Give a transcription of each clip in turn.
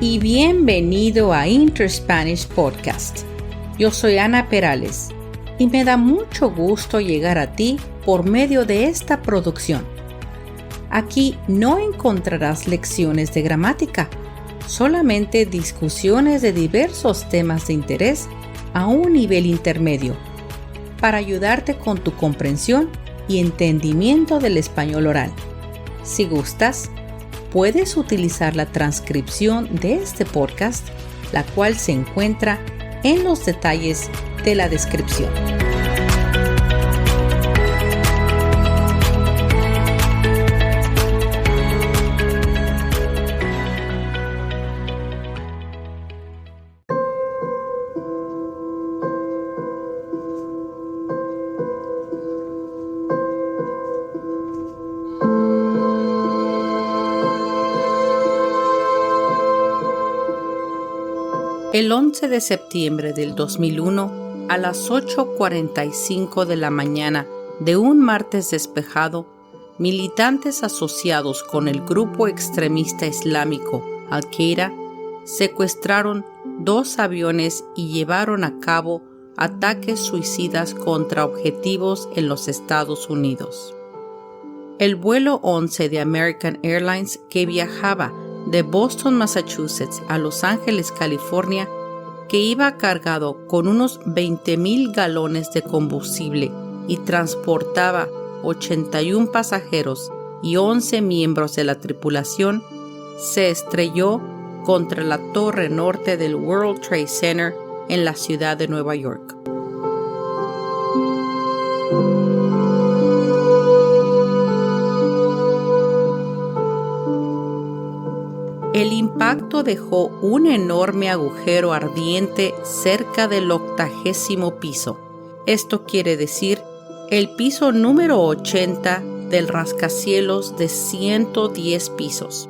y bienvenido a Inter-Spanish Podcast. Yo soy Ana Perales y me da mucho gusto llegar a ti por medio de esta producción. Aquí no encontrarás lecciones de gramática, solamente discusiones de diversos temas de interés a un nivel intermedio, para ayudarte con tu comprensión y entendimiento del español oral. Si gustas, puedes utilizar la transcripción de este podcast, la cual se encuentra en los detalles de la descripción. El 11 de septiembre del 2001, a las 8:45 de la mañana de un martes despejado, militantes asociados con el grupo extremista islámico Al-Qaeda secuestraron 2 aviones y llevaron a cabo ataques suicidas contra objetivos en los Estados Unidos. El vuelo 11 de American Airlines, que viajaba de Boston, Massachusetts a Los Ángeles, California, que iba cargado con unos 20,000 galones de combustible y transportaba 81 pasajeros y 11 miembros de la tripulación, se estrelló contra la torre norte del World Trade Center en la ciudad de Nueva York. El impacto dejó un enorme agujero ardiente cerca del 80º piso. Esto quiere decir el piso número 80 del rascacielos de 110 pisos,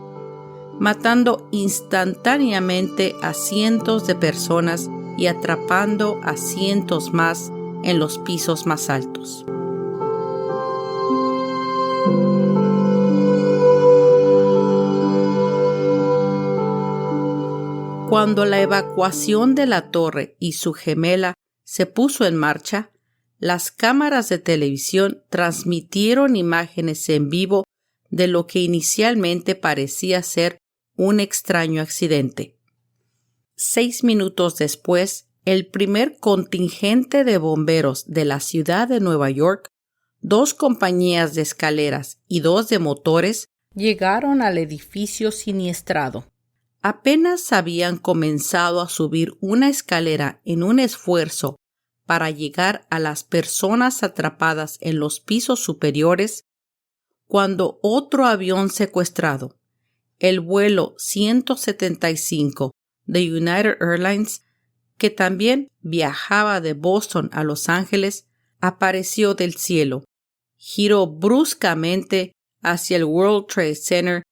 matando instantáneamente a cientos de personas y atrapando a cientos más en los pisos más altos. Cuando la evacuación de la torre y su gemela se puso en marcha, las cámaras de televisión transmitieron imágenes en vivo de lo que inicialmente parecía ser un extraño accidente. 6 minutos después, el primer contingente de bomberos de la ciudad de Nueva York, 2 compañías de escaleras y 2 de motores, llegaron al edificio siniestrado. Apenas habían comenzado a subir una escalera en un esfuerzo para llegar a las personas atrapadas en los pisos superiores, cuando otro avión secuestrado, el vuelo 175 de United Airlines, que también viajaba de Boston a Los Ángeles, apareció del cielo, giró bruscamente hacia el World Trade Center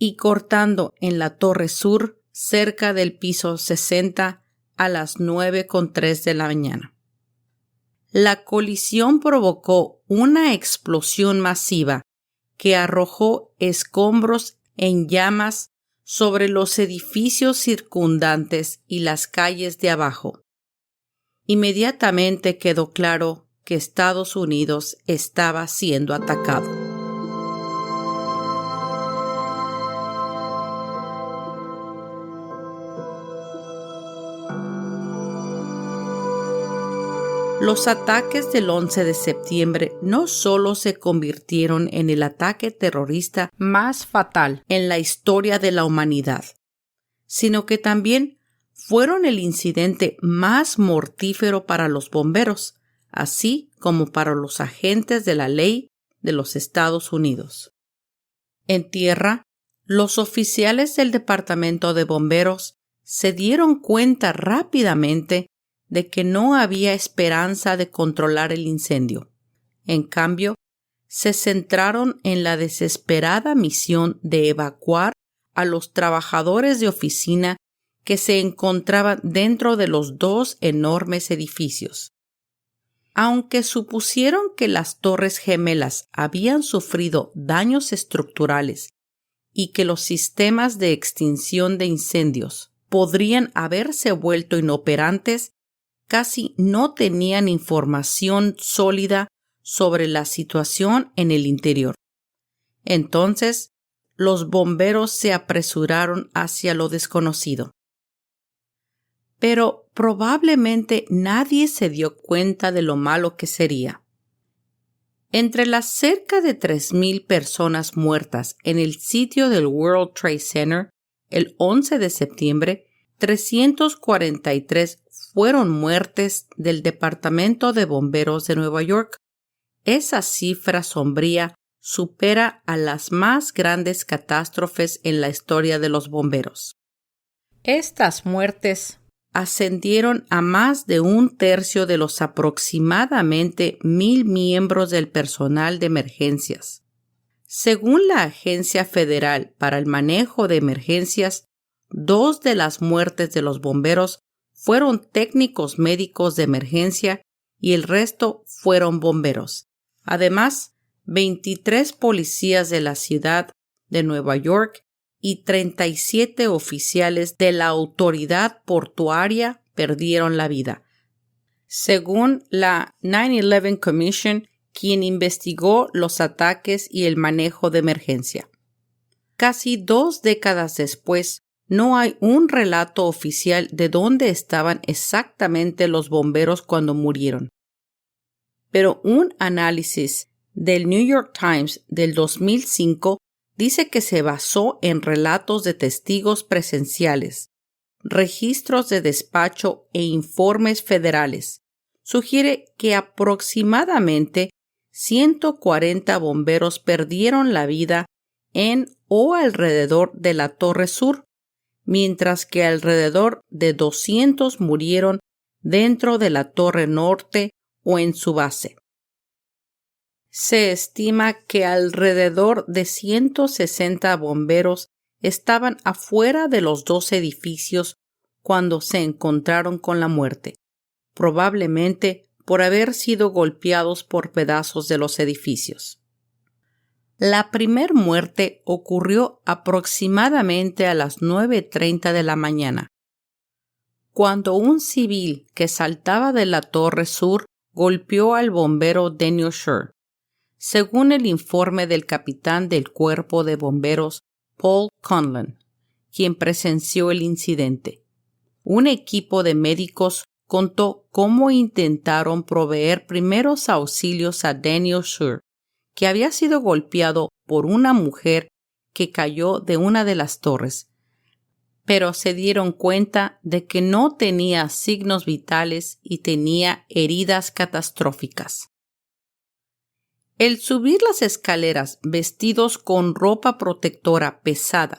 y cortando en la torre sur cerca del piso 60 a las 9:03 de la mañana. La colisión provocó una explosión masiva que arrojó escombros en llamas sobre los edificios circundantes y las calles de abajo. Inmediatamente quedó claro que Estados Unidos estaba siendo atacado. Los ataques del 11 de septiembre no solo se convirtieron en el ataque terrorista más fatal en la historia de la humanidad, sino que también fueron el incidente más mortífero para los bomberos, así como para los agentes de la ley de los Estados Unidos. En tierra, los oficiales del Departamento de Bomberos se dieron cuenta rápidamente de que no había esperanza de controlar el incendio. En cambio, se centraron en la desesperada misión de evacuar a los trabajadores de oficina que se encontraban dentro de los 2 enormes edificios. Aunque supusieron que las torres gemelas habían sufrido daños estructurales y que los sistemas de extinción de incendios podrían haberse vuelto inoperantes, casi no tenían información sólida sobre la situación en el interior. Entonces, los bomberos se apresuraron hacia lo desconocido. Pero probablemente nadie se dio cuenta de lo malo que sería. Entre las cerca de 3,000 personas muertas en el sitio del World Trade Center el 11 de septiembre, 343 fueron muertes del Departamento de Bomberos de Nueva York. Esa cifra sombría supera a las más grandes catástrofes en la historia de los bomberos. Estas muertes ascendieron a más de 1/3 de los aproximadamente 1,000 miembros del personal de emergencias. Según la Agencia Federal para el Manejo de Emergencias, 2 de las muertes de los bomberos fueron técnicos médicos de emergencia y el resto fueron bomberos. Además, 23 policías de la ciudad de Nueva York y 37 oficiales de la autoridad portuaria perdieron la vida. Según la 9/11 Commission, quien investigó los ataques y el manejo de emergencia. Casi 2 décadas después, no hay un relato oficial de dónde estaban exactamente los bomberos cuando murieron. Pero un análisis del New York Times del 2005 dice que se basó en relatos de testigos presenciales, registros de despacho e informes federales. Sugiere que aproximadamente 140 bomberos perdieron la vida en o alrededor de la Torre Sur, mientras que alrededor de 200 murieron dentro de la Torre Norte o en su base. Se estima que alrededor de 160 bomberos estaban afuera de los 2 edificios cuando se encontraron con la muerte, probablemente por haber sido golpeados por pedazos de los edificios. La primer muerte ocurrió aproximadamente a las 9:30 de la mañana, cuando un civil que saltaba de la Torre Sur golpeó al bombero Daniel Schur. Según el informe del capitán del Cuerpo de Bomberos, Paul Conlon, quien presenció el incidente, un equipo de médicos contó cómo intentaron proveer primeros auxilios a Daniel Schur, que había sido golpeado por una mujer que cayó de una de las torres, pero se dieron cuenta de que no tenía signos vitales y tenía heridas catastróficas. El subir las escaleras vestidos con ropa protectora pesada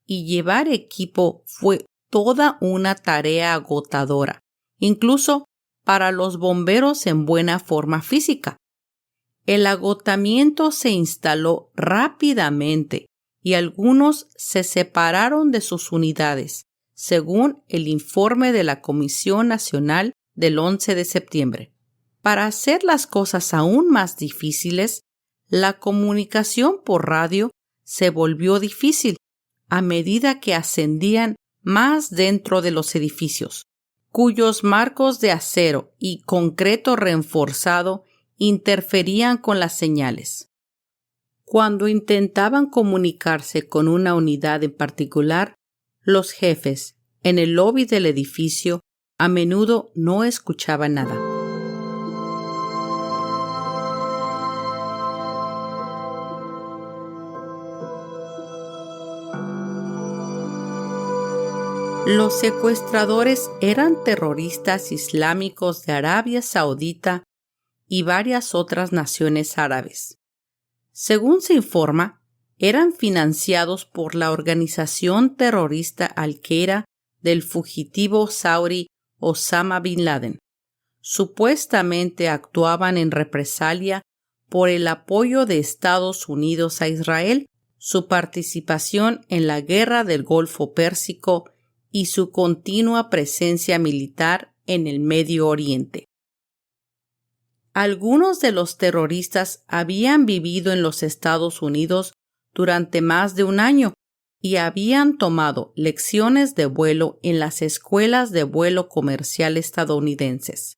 y llevar equipo fue toda una tarea agotadora, incluso para los bomberos en buena forma física. El agotamiento se instaló rápidamente y algunos se separaron de sus unidades, según el informe de la Comisión Nacional del 11 de septiembre. Para hacer las cosas aún más difíciles, la comunicación por radio se volvió difícil a medida que ascendían más dentro de los edificios, cuyos marcos de acero y concreto reforzado interferían con las señales. Cuando intentaban comunicarse con una unidad en particular, los jefes, en el lobby del edificio, a menudo no escuchaban nada. Los secuestradores eran terroristas islámicos de Arabia Saudita y varias otras naciones árabes. Según se informa, eran financiados por la organización terrorista Al-Qaeda del fugitivo saudí Osama Bin Laden. Supuestamente actuaban en represalia por el apoyo de Estados Unidos a Israel, su participación en la Guerra del Golfo Pérsico y su continua presencia militar en el Medio Oriente. Algunos de los terroristas habían vivido en los Estados Unidos durante más de un año, y habían tomado lecciones de vuelo en las escuelas de vuelo comercial estadounidenses.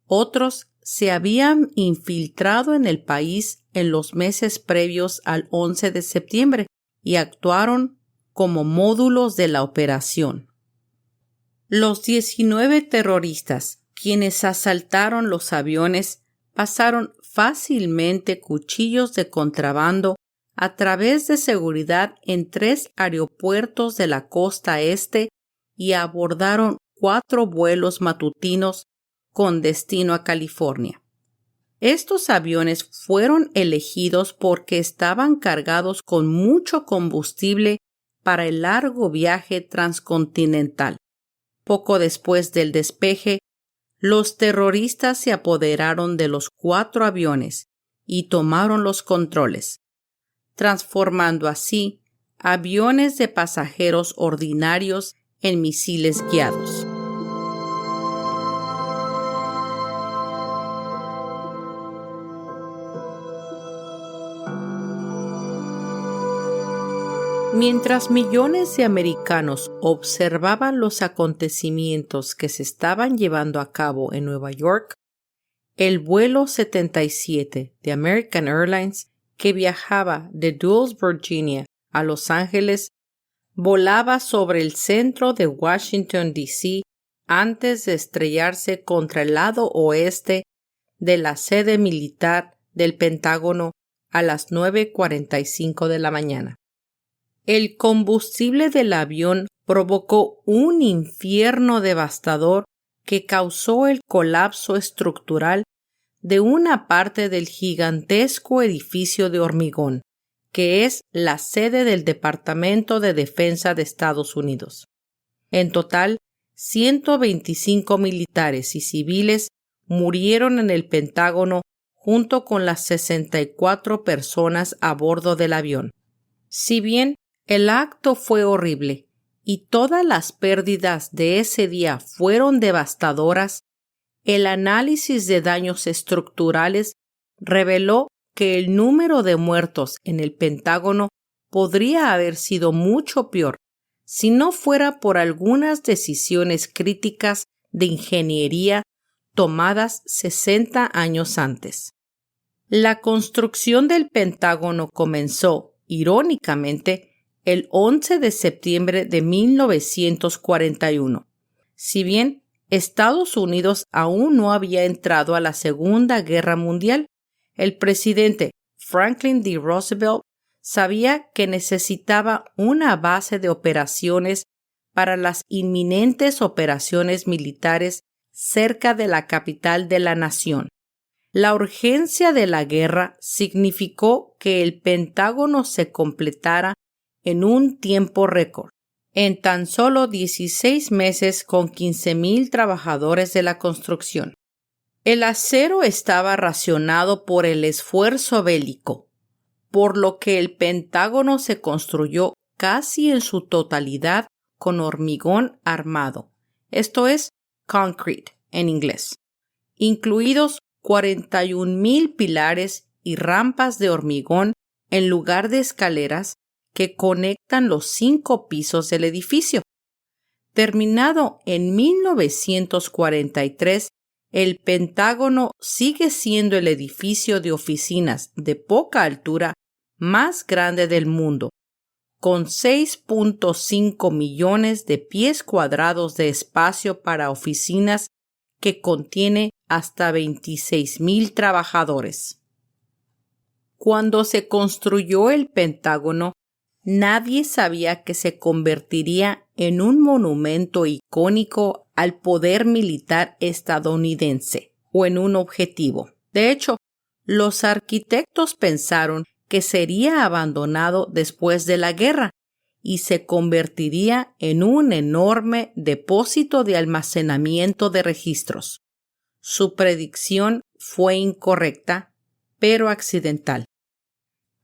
Otros se habían infiltrado en el país en los meses previos al 11 de septiembre y actuaron como módulos de la operación. Los 19 terroristas, quienes asaltaron los aviones, pasaron fácilmente cuchillos de contrabando a través de seguridad en 3 aeropuertos de la costa este y abordaron 4 vuelos matutinos con destino a California. Estos aviones fueron elegidos porque estaban cargados con mucho combustible para el largo viaje transcontinental. Poco después del despegue, los terroristas se apoderaron de los 4 aviones y tomaron los controles, transformando así aviones de pasajeros ordinarios en misiles guiados. Mientras millones de americanos observaban los acontecimientos que se estaban llevando a cabo en Nueva York, el vuelo 77 de American Airlines, que viajaba de Dulles, Virginia, a Los Ángeles, volaba sobre el centro de Washington, D.C. antes de estrellarse contra el lado oeste de la sede militar del Pentágono a las 9:45 de la mañana. El combustible del avión provocó un infierno devastador que causó el colapso estructural de una parte del gigantesco edificio de hormigón, que es la sede del Departamento de Defensa de Estados Unidos. En total, 125 militares y civiles murieron en el Pentágono junto con las 64 personas a bordo del avión. Si bien el acto fue horrible y todas las pérdidas de ese día fueron devastadoras, el análisis de daños estructurales reveló que el número de muertos en el Pentágono podría haber sido mucho peor si no fuera por algunas decisiones críticas de ingeniería tomadas 60 años antes. La construcción del Pentágono comenzó, irónicamente, el 11 de septiembre de 1941. Si bien Estados Unidos aún no había entrado a la Segunda Guerra Mundial, el presidente Franklin D. Roosevelt sabía que necesitaba una base de operaciones para las inminentes operaciones militares cerca de la capital de la nación. La urgencia de la guerra significó que el Pentágono se completara en un tiempo récord, en tan solo 16 meses con 15,000 trabajadores de la construcción. El acero estaba racionado por el esfuerzo bélico, por lo que el Pentágono se construyó casi en su totalidad con hormigón armado, esto es, concrete en inglés, incluidos 41,000 pilares y rampas de hormigón en lugar de escaleras que conectan los 5 pisos del edificio. Terminado en 1943, el Pentágono sigue siendo el edificio de oficinas de poca altura más grande del mundo, con 6.5 millones de pies cuadrados de espacio para oficinas que contiene hasta 26,000 trabajadores. Cuando se construyó el Pentágono, nadie sabía que se convertiría en un monumento icónico al poder militar estadounidense o en un objetivo. De hecho, los arquitectos pensaron que sería abandonado después de la guerra y se convertiría en un enorme depósito de almacenamiento de registros. Su predicción fue incorrecta, pero accidental.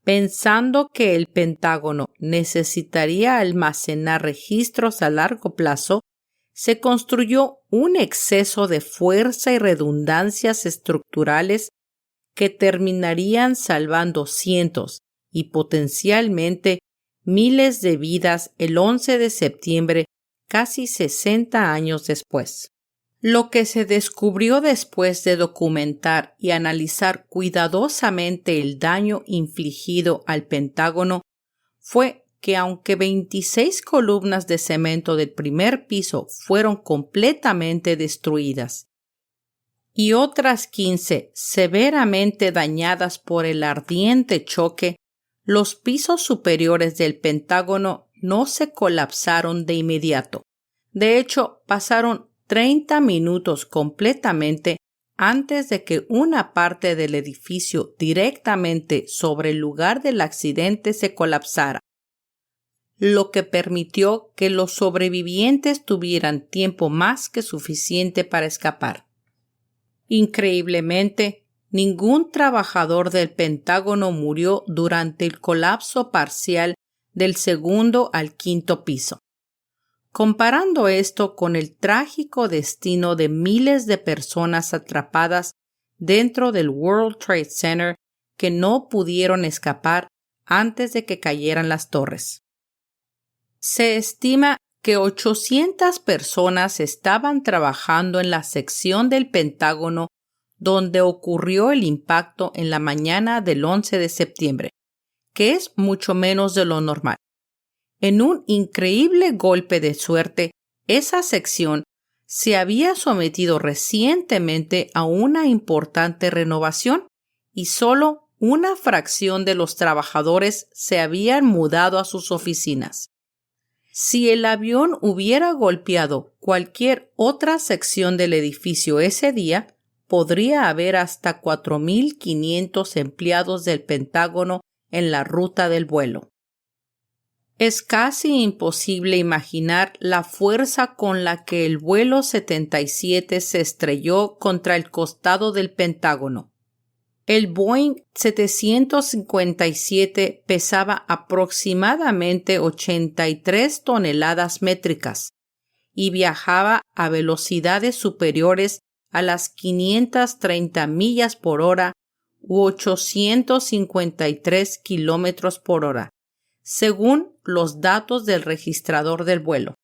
Pensando que el Pentágono necesitaría almacenar registros a largo plazo, se construyó un exceso de fuerza y redundancias estructurales que terminarían salvando cientos y potencialmente miles de vidas el 11 de septiembre, casi 60 años después. Lo que se descubrió después de documentar y analizar cuidadosamente el daño infligido al Pentágono fue que aunque 26 columnas de cemento del primer piso fueron completamente destruidas y otras 15 severamente dañadas por el ardiente choque, los pisos superiores del Pentágono no se colapsaron de inmediato. De hecho, pasaron 30 minutos completamente antes de que una parte del edificio directamente sobre el lugar del accidente se colapsara, lo que permitió que los sobrevivientes tuvieran tiempo más que suficiente para escapar. Increíblemente, ningún trabajador del Pentágono murió durante el colapso parcial del segundo al quinto piso. Comparando esto con el trágico destino de miles de personas atrapadas dentro del World Trade Center que no pudieron escapar antes de que cayeran las torres. Se estima que 800 personas estaban trabajando en la sección del Pentágono donde ocurrió el impacto en la mañana del 11 de septiembre, que es mucho menos de lo normal. En un increíble golpe de suerte, esa sección se había sometido recientemente a una importante renovación y solo una fracción de los trabajadores se habían mudado a sus oficinas. Si el avión hubiera golpeado cualquier otra sección del edificio ese día, podría haber hasta 4.500 empleados del Pentágono en la ruta del vuelo. Es casi imposible imaginar la fuerza con la que el vuelo 77 se estrelló contra el costado del Pentágono. El Boeing 757 pesaba aproximadamente 83 toneladas métricas y viajaba a velocidades superiores a las 530 millas por hora u 853 kilómetros por hora, según los datos del registrador del vuelo.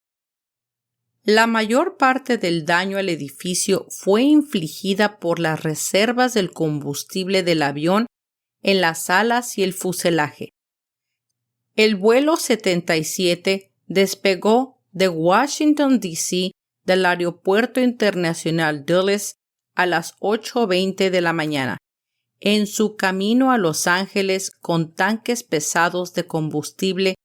La mayor parte del daño al edificio fue infligida por las reservas del combustible del avión en las alas y el fuselaje. El vuelo 77 despegó de Washington, D.C. del Aeropuerto Internacional Dulles a las 8:20 de la mañana, en su camino a Los Ángeles con tanques pesados de combustible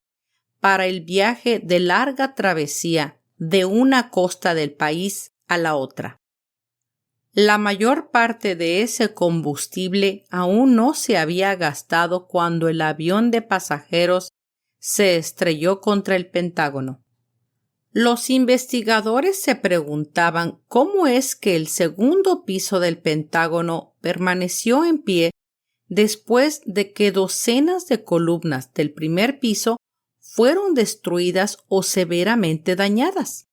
para el viaje de larga travesía de una costa del país a la otra. La mayor parte de ese combustible aún no se había gastado cuando el avión de pasajeros se estrelló contra el Pentágono. Los investigadores se preguntaban cómo es que el segundo piso del Pentágono permaneció en pie después de que docenas de columnas del primer piso fueron destruidas o severamente dañadas.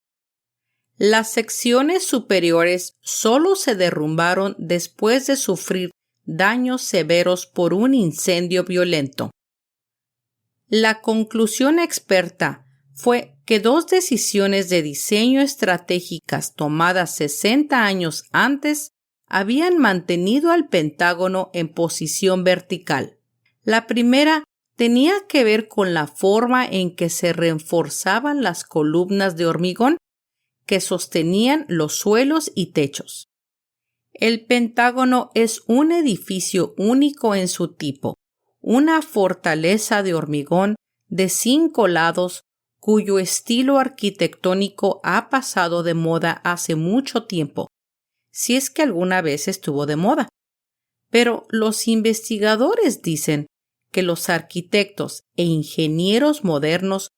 Las secciones superiores solo se derrumbaron después de sufrir daños severos por un incendio violento. La conclusión experta fue que dos decisiones de diseño estratégicas tomadas 60 años antes habían mantenido al Pentágono en posición vertical. La primera tenía que ver con la forma en que se reforzaban las columnas de hormigón que sostenían los suelos y techos. El Pentágono es un edificio único en su tipo, una fortaleza de hormigón de 5 lados cuyo estilo arquitectónico ha pasado de moda hace mucho tiempo, si es que alguna vez estuvo de moda. Pero los investigadores dicen que los arquitectos e ingenieros modernos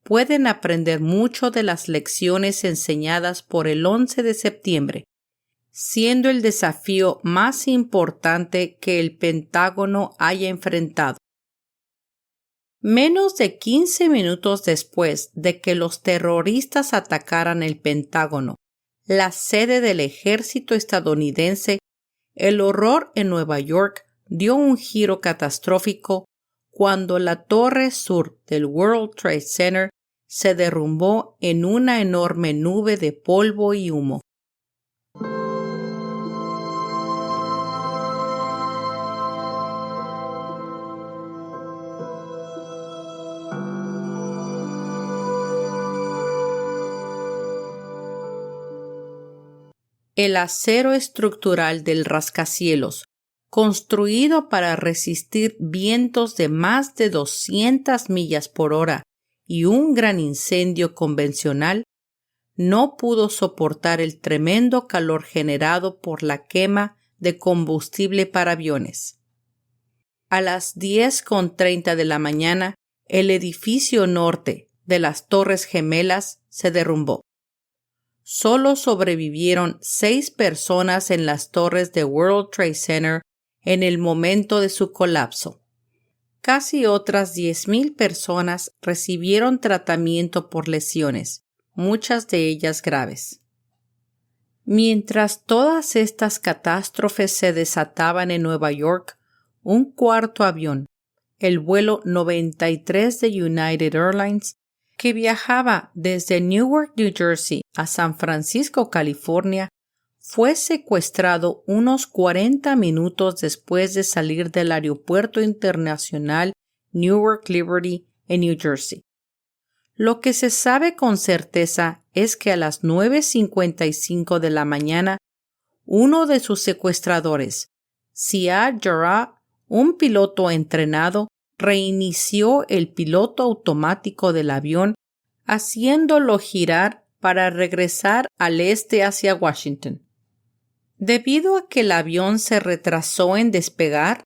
pueden aprender mucho de las lecciones enseñadas por el 11 de septiembre, siendo el desafío más importante que el Pentágono haya enfrentado. Menos de 15 minutos después de que los terroristas atacaran el Pentágono, la sede del ejército estadounidense, el horror en Nueva York dio un giro catastrófico cuando la torre sur del World Trade Center se derrumbó en una enorme nube de polvo y humo. El acero estructural del rascacielos, construido para resistir vientos de más de 200 millas por hora y un gran incendio convencional, no pudo soportar el tremendo calor generado por la quema de combustible para aviones. A las 10:30 de la mañana, el edificio norte de las Torres Gemelas se derrumbó. Solo sobrevivieron 6 personas en las torres de World Trade Center en el momento de su colapso. Casi otras 10,000 personas recibieron tratamiento por lesiones, muchas de ellas graves. Mientras todas estas catástrofes se desataban en Nueva York, un cuarto avión, el vuelo 93 de United Airlines, que viajaba desde Newark, New Jersey a San Francisco, California, fue secuestrado unos 40 minutos después de salir del Aeropuerto Internacional Newark Liberty en New Jersey. Lo que se sabe con certeza es que a las 9:55 de la mañana, uno de sus secuestradores, Ziad Jarrah, un piloto entrenado, reinició el piloto automático del avión, haciéndolo girar para regresar al este hacia Washington. Debido a que el avión se retrasó en despegar,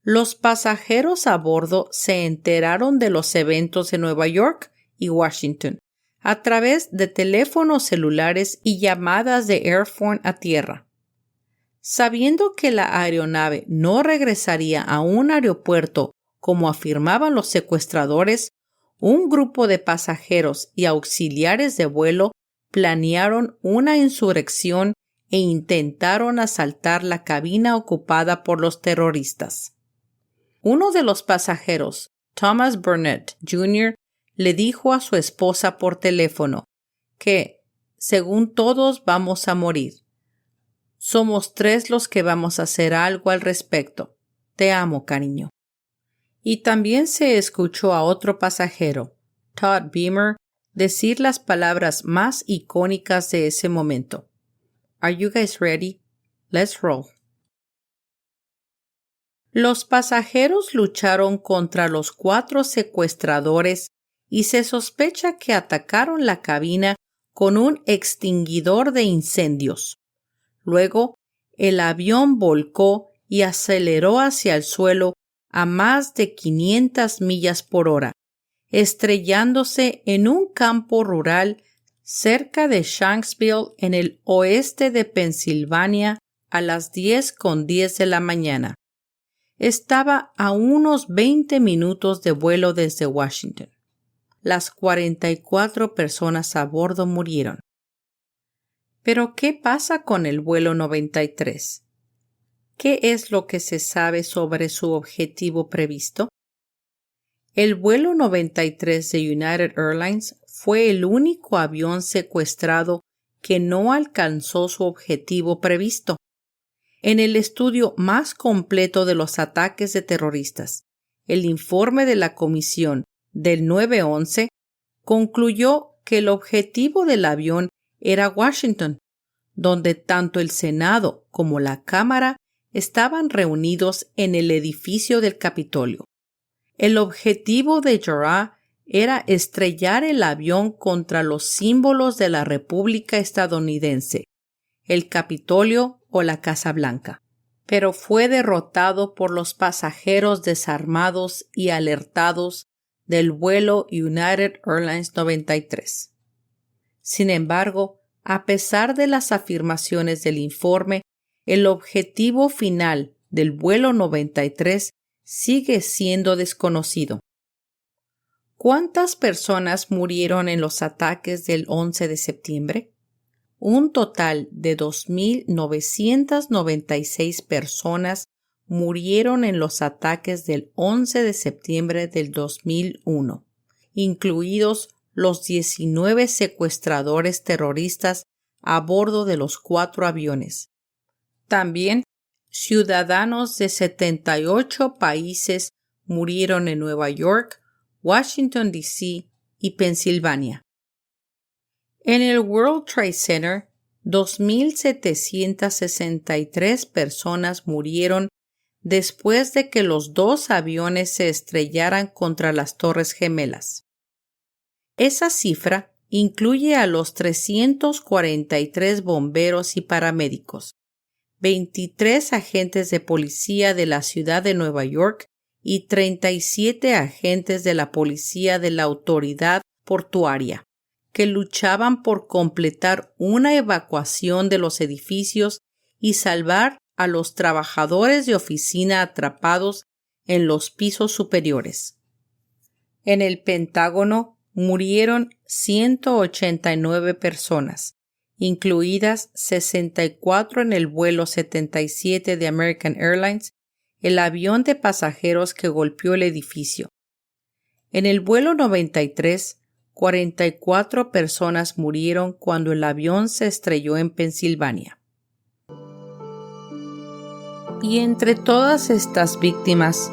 los pasajeros a bordo se enteraron de los eventos en Nueva York y Washington a través de teléfonos celulares y llamadas de Airphone a tierra. Sabiendo que la aeronave no regresaría a un aeropuerto como afirmaban los secuestradores, un grupo de pasajeros y auxiliares de vuelo planearon una insurrección e intentaron asaltar la cabina ocupada por los terroristas. Uno de los pasajeros, Thomas Burnett Jr., le dijo a su esposa por teléfono que, según todos, vamos a morir. Somos 3 los que vamos a hacer algo al respecto. Te amo, cariño. Y también se escuchó a otro pasajero, Todd Beamer, decir las palabras más icónicas de ese momento. Are you guys ready? Let's roll. Los pasajeros lucharon contra los 4 secuestradores y se sospecha que atacaron la cabina con un extinguidor de incendios. Luego, el avión volcó y aceleró hacia el suelo a más de 500 millas por hora, estrellándose en un campo rural cerca de Shanksville en el oeste de Pensilvania a las 10:10 de la mañana. Estaba a unos 20 minutos de vuelo desde Washington. Las 44 personas a bordo murieron. ¿Pero qué pasa con el vuelo 93? ¿Qué es lo que se sabe sobre su objetivo previsto? El vuelo 93 de United Airlines fue el único avión secuestrado que no alcanzó su objetivo previsto. En el estudio más completo de los ataques de terroristas, el informe de la comisión del 9/11 concluyó que el objetivo del avión era Washington, donde tanto el Senado como la Cámara estaban reunidos en el edificio del Capitolio. El objetivo de Jarrah era estrellar el avión contra los símbolos de la República estadounidense, el Capitolio o la Casa Blanca, pero fue derrotado por los pasajeros desarmados y alertados del vuelo United Airlines 93. Sin embargo, a pesar de las afirmaciones del informe, el objetivo final del vuelo 93 sigue siendo desconocido. ¿Cuántas personas murieron en los ataques del 11 de septiembre? Un total de 2,996 personas murieron en los ataques del 11 de septiembre del 2001, incluidos los 19 secuestradores terroristas a bordo de los 4 aviones. También, ciudadanos de 78 países murieron en Nueva York, Washington, D.C. y Pensilvania. En el World Trade Center, 2,763 personas murieron después de que los 2 aviones se estrellaran contra las Torres Gemelas. Esa cifra incluye a los 343 bomberos y paramédicos, 23 agentes de policía de la ciudad de Nueva York y 37 agentes de la policía de la autoridad portuaria, que luchaban por completar una evacuación de los edificios y salvar a los trabajadores de oficina atrapados en los pisos superiores. En el Pentágono murieron 189 personas, incluidas 64 en el vuelo 77 de American Airlines, el avión de pasajeros que golpeó el edificio. En el vuelo 93, 44 personas murieron cuando el avión se estrelló en Pensilvania. Y entre todas estas víctimas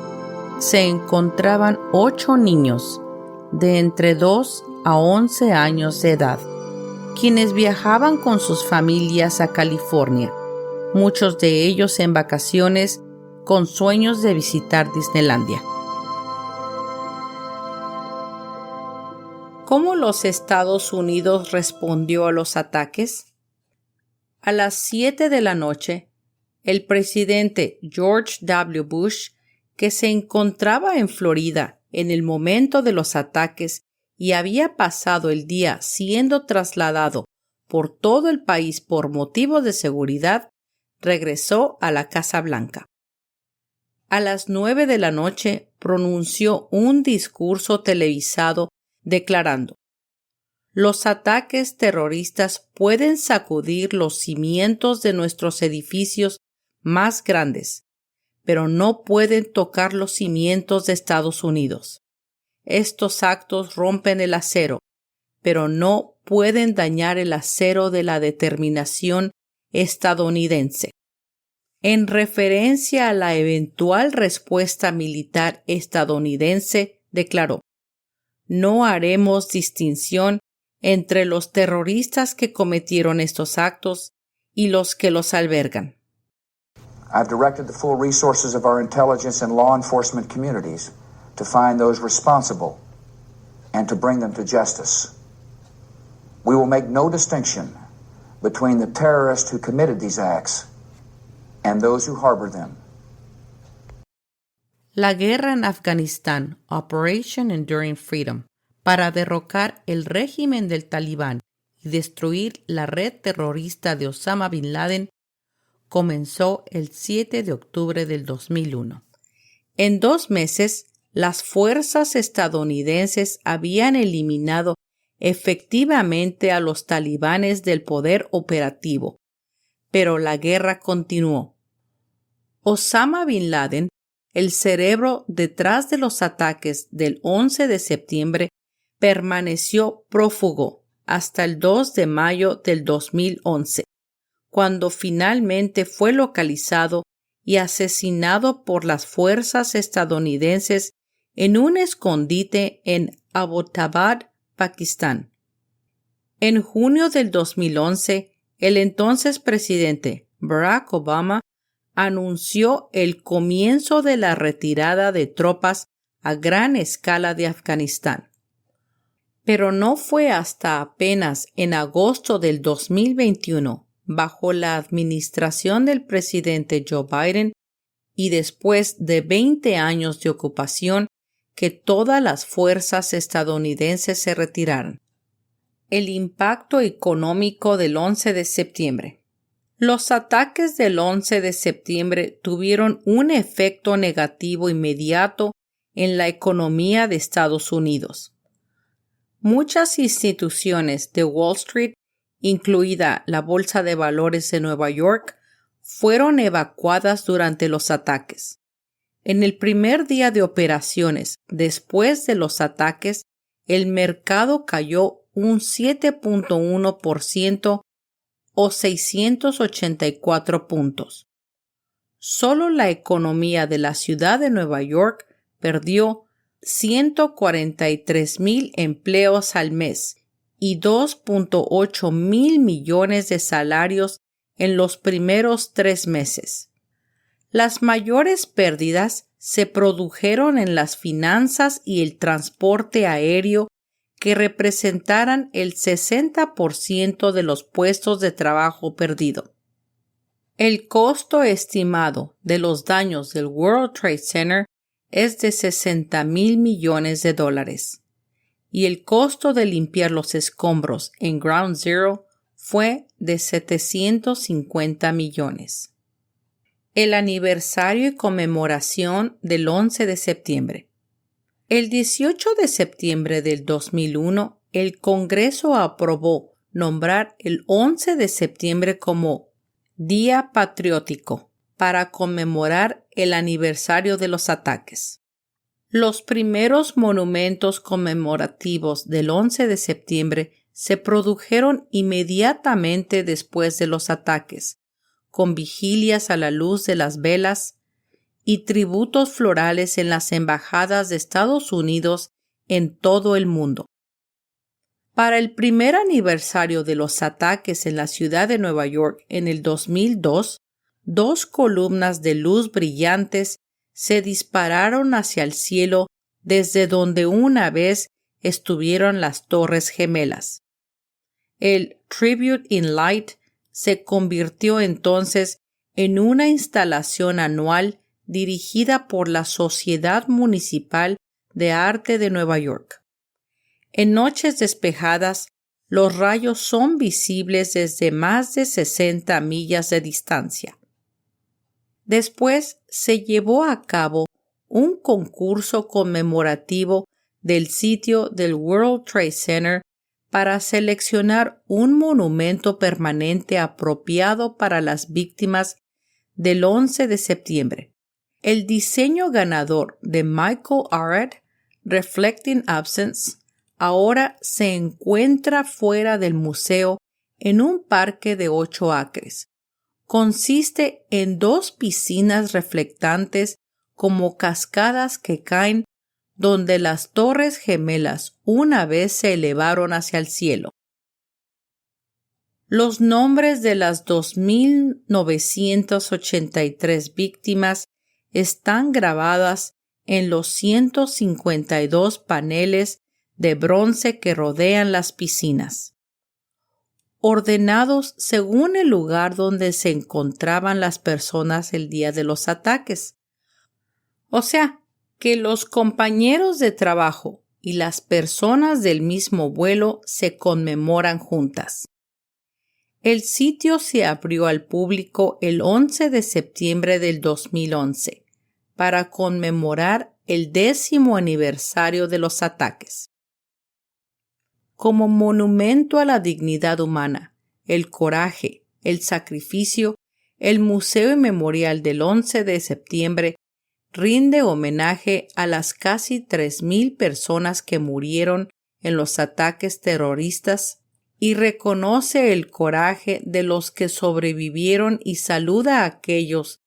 se encontraban 8 niños de entre 2 a 11 años de edad, quienes viajaban con sus familias a California, muchos de ellos en vacaciones con sueños de visitar Disneylandia. ¿Cómo los Estados Unidos respondió a los ataques? A las 7 de la noche, el presidente George W. Bush, que se encontraba en Florida en el momento de los ataques y había pasado el día siendo trasladado por todo el país por motivos de seguridad, regresó a la Casa Blanca. A las 9 de la noche pronunció un discurso televisado declarando: «Los ataques terroristas pueden sacudir los cimientos de nuestros edificios más grandes, pero no pueden tocar los cimientos de Estados Unidos. Estos actos rompen el acero, pero no pueden dañar el acero de la determinación estadounidense». En referencia a la eventual respuesta militar estadounidense, declaró: «No haremos distinción entre los terroristas que cometieron estos actos y los que los albergan». I've directed the full resources of our intelligence and law enforcement communities to find those responsible and to bring them to justice. We will make no distinction between the terrorists who committed these acts and those who harbor them. La guerra en Afganistán, Operation Enduring Freedom, para derrocar el régimen del Talibán y destruir la red terrorista de Osama Bin Laden, comenzó el 7 de octubre del 2001. En 2 meses, las fuerzas estadounidenses habían eliminado efectivamente a los talibanes del poder operativo, pero la guerra continuó. Osama Bin Laden, el cerebro detrás de los ataques del 11 de septiembre, permaneció prófugo hasta el 2 de mayo del 2011. Cuando finalmente fue localizado y asesinado por las fuerzas estadounidenses en un escondite en Abbottabad, Pakistán. En junio del 2011, el entonces presidente Barack Obama anunció el comienzo de la retirada de tropas a gran escala de Afganistán. Pero no fue hasta apenas en agosto del 2021, bajo la administración del presidente Joe Biden, y después de 20 años de ocupación, que todas las fuerzas estadounidenses se retiraron. El impacto económico del 11 de septiembre. Los ataques del 11 de septiembre tuvieron un efecto negativo inmediato en la economía de Estados Unidos. Muchas instituciones de Wall Street, incluida la Bolsa de Valores de Nueva York, fueron evacuadas durante los ataques. En el primer día de operaciones después de los ataques, el mercado cayó un 7.1% o 684 puntos. Solo la economía de la ciudad de Nueva York perdió 143,000 empleos al mes y 2.8 mil millones de salarios en los primeros 3 meses. Las mayores pérdidas se produjeron en las finanzas y el transporte aéreo, que representaran el 60% de los puestos de trabajo perdido. El costo estimado de los daños del World Trade Center es de $60,000 millones y el costo de limpiar los escombros en Ground Zero fue de $750 millones. El aniversario y conmemoración del 11 de septiembre. El 18 de septiembre del 2001, el Congreso aprobó nombrar el 11 de septiembre como Día Patriótico para conmemorar el aniversario de los ataques. Los primeros monumentos conmemorativos del 11 de septiembre se produjeron inmediatamente después de los ataques, con vigilias a la luz de las velas y tributos florales en las embajadas de Estados Unidos en todo el mundo. Para el primer aniversario de los ataques en la ciudad de Nueva York en el 2002, 2 columnas de luz brillantes se dispararon hacia el cielo desde donde una vez estuvieron las Torres Gemelas. El Tribute in Light se convirtió entonces en una instalación anual dirigida por la Sociedad Municipal de Arte de Nueva York. En noches despejadas, los rayos son visibles desde más de 60 millas de distancia. Después se llevó a cabo un concurso conmemorativo del sitio del World Trade Center para seleccionar un monumento permanente apropiado para las víctimas del 11 de septiembre. El diseño ganador de Michael Arad, Reflecting Absence, ahora se encuentra fuera del museo en un parque de 8 acres. Consiste en 2 piscinas reflectantes como cascadas que caen donde las Torres Gemelas una vez se elevaron hacia el cielo. Los nombres de las 2,983 víctimas están grabadas en los 152 paneles de bronce que rodean las piscinas, ordenados según el lugar donde se encontraban las personas el día de los ataques. O sea, que los compañeros de trabajo y las personas del mismo vuelo se conmemoran juntas. El sitio se abrió al público el 11 de septiembre del 2011 para conmemorar el 10º aniversario de los ataques. Como monumento a la dignidad humana, el coraje, el sacrificio, el Museo y Memorial del 11 de septiembre rinde homenaje a las casi 3,000 personas que murieron en los ataques terroristas y reconoce el coraje de los que sobrevivieron y saluda a aquellos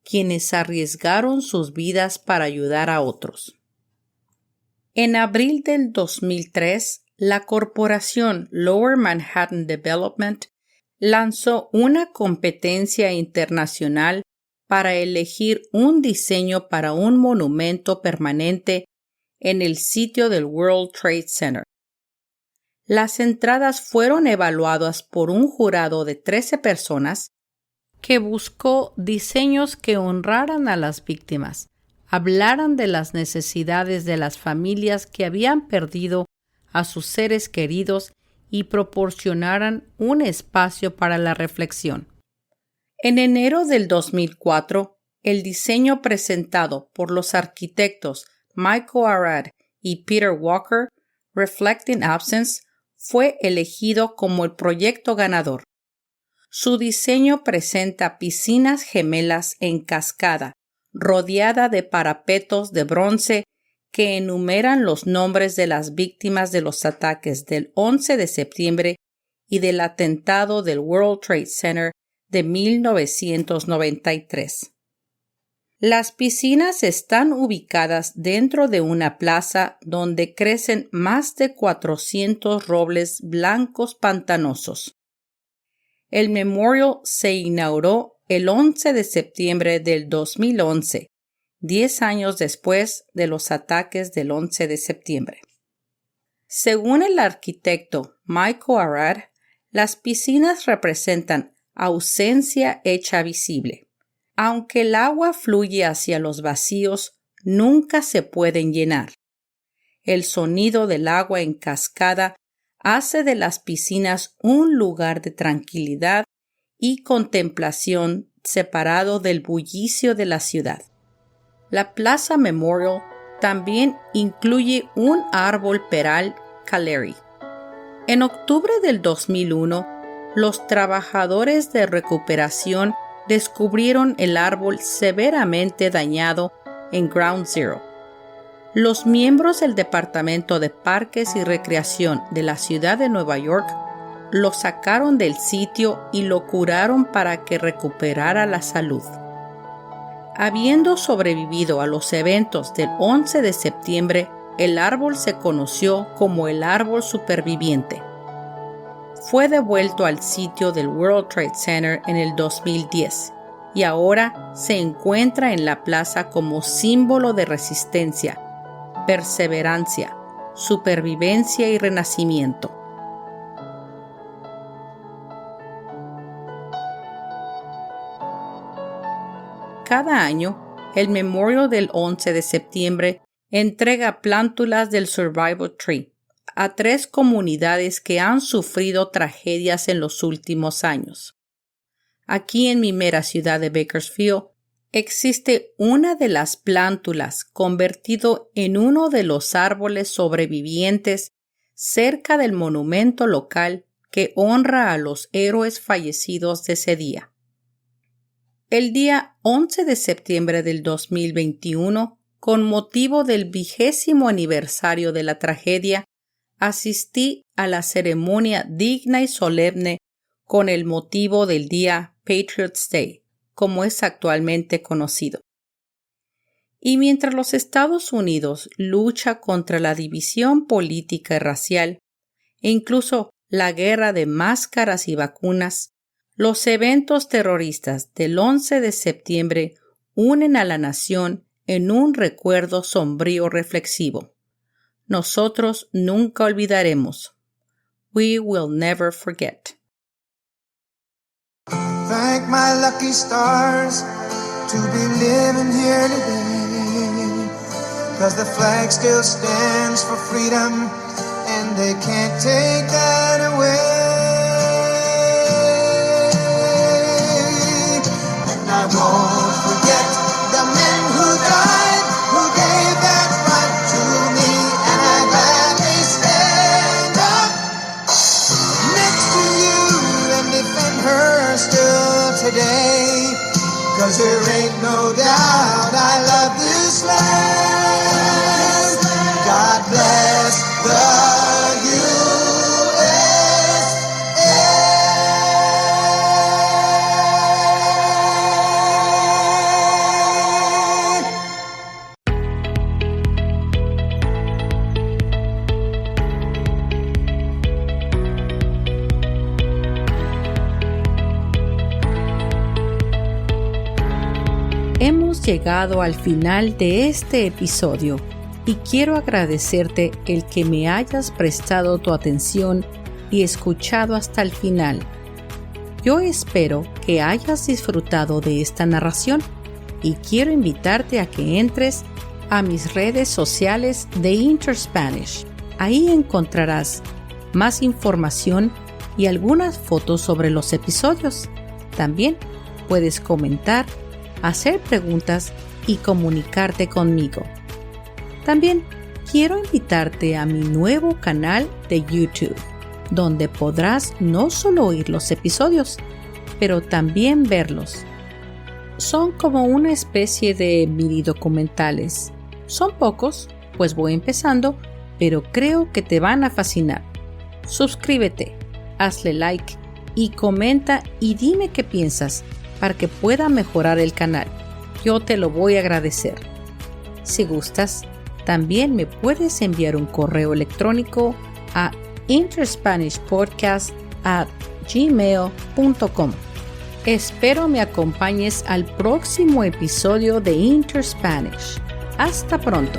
quienes arriesgaron sus vidas para ayudar a otros. En abril del 2003, la corporación Lower Manhattan Development lanzó una competencia internacional para elegir un diseño para un monumento permanente en el sitio del World Trade Center. Las entradas fueron evaluadas por un jurado de 13 personas que buscó diseños que honraran a las víctimas, hablaran de las necesidades de las familias que habían perdido a sus seres queridos y proporcionaran un espacio para la reflexión. En enero del 2004, el diseño presentado por los arquitectos Michael Arad y Peter Walker, Reflecting Absence, fue elegido como el proyecto ganador. Su diseño presenta piscinas gemelas en cascada, rodeada de parapetos de bronce que enumeran los nombres de las víctimas de los ataques del 11 de septiembre y del atentado del World Trade Center de 1993. Las piscinas están ubicadas dentro de una plaza donde crecen más de 400 robles blancos pantanosos. El memorial se inauguró el 11 de septiembre del 2011, 10 años después de los ataques del 11 de septiembre. Según el arquitecto Michael Arad, las piscinas representan ausencia hecha visible. Aunque el agua fluye hacia los vacíos, nunca se pueden llenar. El sonido del agua en cascada hace de las piscinas un lugar de tranquilidad y contemplación separado del bullicio de la ciudad. La Plaza Memorial también incluye un árbol peral Kaleri. En octubre del 2001, los trabajadores de recuperación descubrieron el árbol severamente dañado en Ground Zero. Los miembros del Departamento de Parques y Recreación de la ciudad de Nueva York lo sacaron del sitio y lo curaron para que recuperara la salud. Habiendo sobrevivido a los eventos del 11 de septiembre, el árbol se conoció como el árbol superviviente. Fue devuelto al sitio del World Trade Center en el 2010 y ahora se encuentra en la plaza como símbolo de resistencia, perseverancia, supervivencia y renacimiento. Cada año, el Memorial del 11 de septiembre entrega plántulas del Survival Tree a 3 comunidades que han sufrido tragedias en los últimos años. Aquí en mi mera ciudad de Bakersfield, existe una de las plántulas convertido en uno de los árboles sobrevivientes cerca del monumento local que honra a los héroes fallecidos de ese día. El día 11 de septiembre del 2021, con motivo del 20º aniversario de la tragedia, asistí a la ceremonia digna y solemne con el motivo del día Patriots Day, como es actualmente conocido. Y mientras los Estados Unidos lucha contra la división política y racial, e incluso la guerra de máscaras y vacunas, los eventos terroristas del 11 de septiembre unen a la nación en un recuerdo sombrío reflexivo. Nosotros nunca olvidaremos. We will never forget. Thank my lucky stars to be living here today, 'cause the flag still stands for freedom and they can't take that away. And I won't forget the men who died, who gave that right to me, and I gladly stand up next to you and defend her still today, 'cause there ain't no doubt I love this land. God bless the Hemos llegado al final de este episodio y quiero agradecerte el que me hayas prestado tu atención y escuchado hasta el final. Yo espero que hayas disfrutado de esta narración y quiero invitarte a que entres a mis redes sociales de InterSpanish. Ahí encontrarás más información y algunas fotos sobre los episodios. También puedes comentar, hacer preguntas y comunicarte conmigo. También quiero invitarte a mi nuevo canal de YouTube, donde podrás no solo oír los episodios, pero también verlos. Son como una especie de mini documentales. Son pocos, pues voy empezando, pero creo que te van a fascinar. Suscríbete, hazle like y comenta y dime qué piensas para que pueda mejorar el canal. Yo te lo voy a agradecer. Si gustas, también me puedes enviar un correo electrónico a interspanishpodcast@gmail.com. Espero me acompañes al próximo episodio de Interspanish. Hasta pronto.